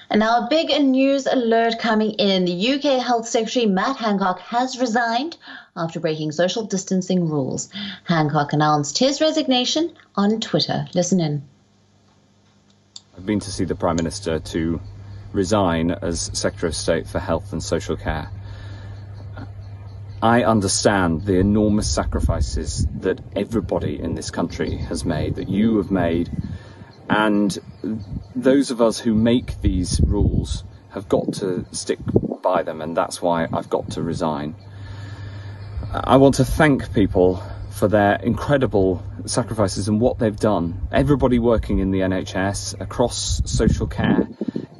And now a big news alert coming in. The UK Health Secretary Matt Hancock has resigned after breaking social distancing rules. Hancock announced his resignation on Twitter. Listen in. I've been to see the Prime Minister to resign as Secretary of State for Health and Social Care. I understand the enormous sacrifices that everybody in this country has made, that you have made, and those of us who make these rules have got to stick by them, and that's why I've got to resign. I want to thank people for their incredible sacrifices and what they've done. Everybody working in the NHS, across social care,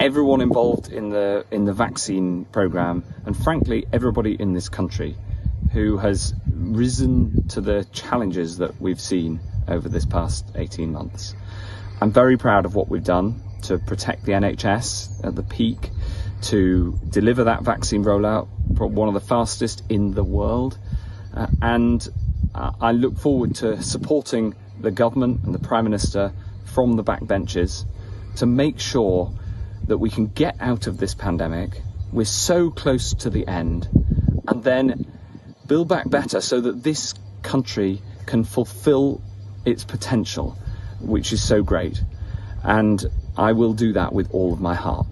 everyone involved in the vaccine programme, and frankly, everybody in this country who has risen to the challenges that we've seen over this past 18 months. I'm very proud of what we've done to protect the NHS at the peak, to deliver that vaccine rollout, one of the fastest in the world. And I look forward to supporting the government and the Prime Minister from the backbenches to make sure that we can get out of this pandemic. We're so close to the end, and then build back better so that this country can fulfill its potential, which is so great. And I will do that with all of my heart.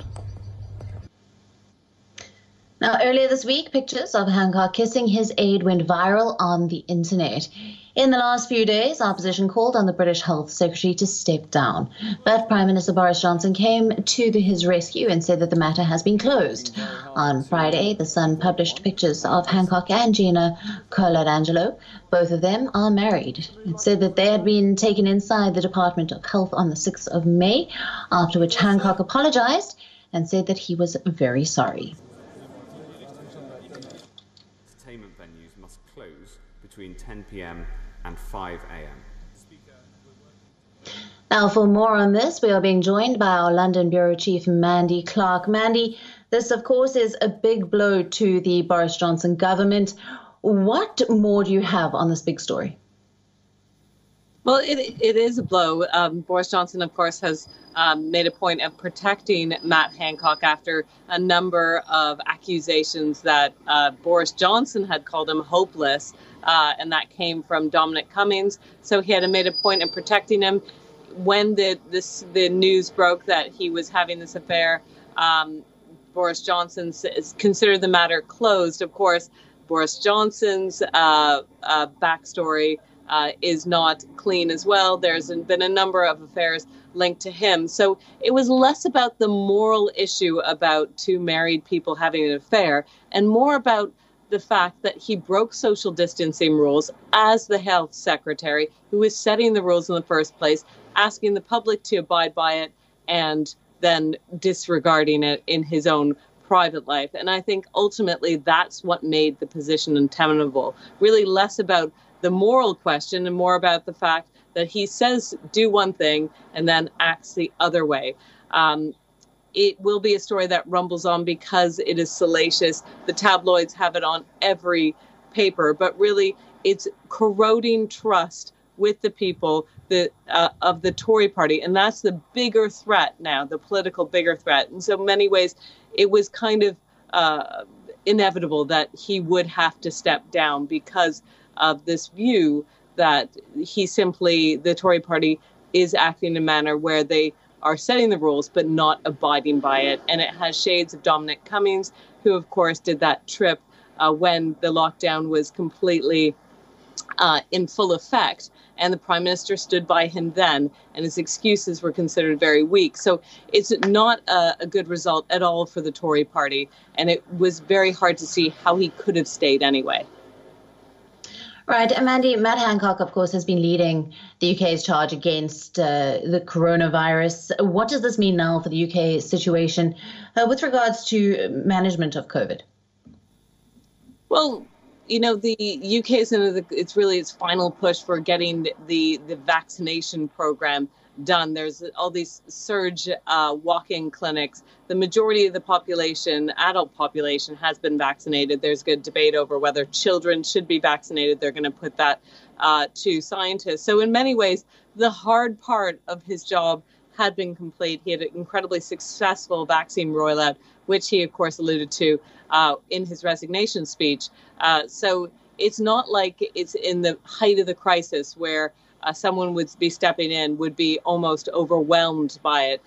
Now, earlier this week, pictures of Hancock kissing his aide went viral on the internet. In the last few days, opposition called on the British Health Secretary to step down. But Prime Minister Boris Johnson came to his rescue and said that the matter has been closed. On Friday, The Sun published pictures of Hancock and Gina Coladangelo. Both of them are married. It said that they had been taken inside the Department of Health on the 6th of May, after which Hancock apologized and said that he was very sorry. Entertainment venues must close between 10 p.m. and 5 a.m. Now, for more on this, we are being joined by our London Bureau Chief, Mandy Clark. Mandy, this, of course, is a big blow to the Boris Johnson government. What more do you have on this big story? Well, it is a blow. Boris Johnson, of course, has made a point of protecting Matt Hancock after a number of accusations that Boris Johnson had called him hopeless, and that came from Dominic Cummings. So he had made a point of protecting him. When the news broke that he was having this affair, Boris Johnson considered the matter closed. Of course, Boris Johnson's backstory is not clean as well. There's been a number of affairs linked to him. So it was less about the moral issue about two married people having an affair and more about the fact that he broke social distancing rules as the health secretary, who was setting the rules in the first place, asking the public to abide by it and then disregarding it in his own private life. And I think ultimately that's what made the position untenable. Really less about the moral question and more about the fact that he says do one thing and then acts the other way. It will be a story that rumbles on because it is salacious. The tabloids have it on every paper, but really it's corroding trust with the people of the Tory party. And that's the bigger threat now, the political bigger threat. In so many ways, it was kind of inevitable that he would have to step down because of this view that the Tory party is acting in a manner where they are setting the rules but not abiding by it. And it has shades of Dominic Cummings, who, of course, did that trip when the lockdown was completely in full effect. And the Prime Minister stood by him then, and his excuses were considered very weak. So it's not a good result at all for the Tory party. And it was very hard to see how he could have stayed anyway. Right. And Mandy, Matt Hancock, of course, has been leading the UK's charge against the coronavirus. What does this mean now for the UK situation with regards to management of COVID? Well, you know, the UK is it's really its final push for getting the vaccination program done. There's all these surge walk-in clinics. The majority of the population, adult population, has been vaccinated. There's good debate over whether children should be vaccinated. They're going to put that to scientists. So in many ways, the hard part of his job had been complete. He had an incredibly successful vaccine rollout, which he, of course, alluded to in his resignation speech. So it's not like it's in the height of the crisis where someone would be stepping in, would be almost overwhelmed by it.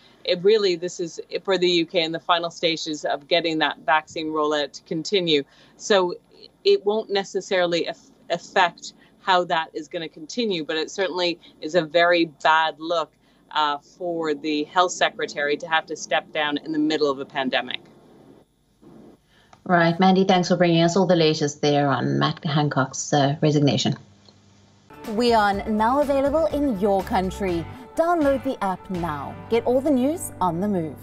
This is for the UK in the final stages of getting that vaccine rollout to continue. So it won't necessarily affect how that is going to continue, but it certainly is a very bad look for the health secretary to have to step down in the middle of a pandemic. Right, Mandy, thanks for bringing us all the latest there on Matt Hancock's resignation. WION, now available in your country. Download the app now. Get all the news on the move.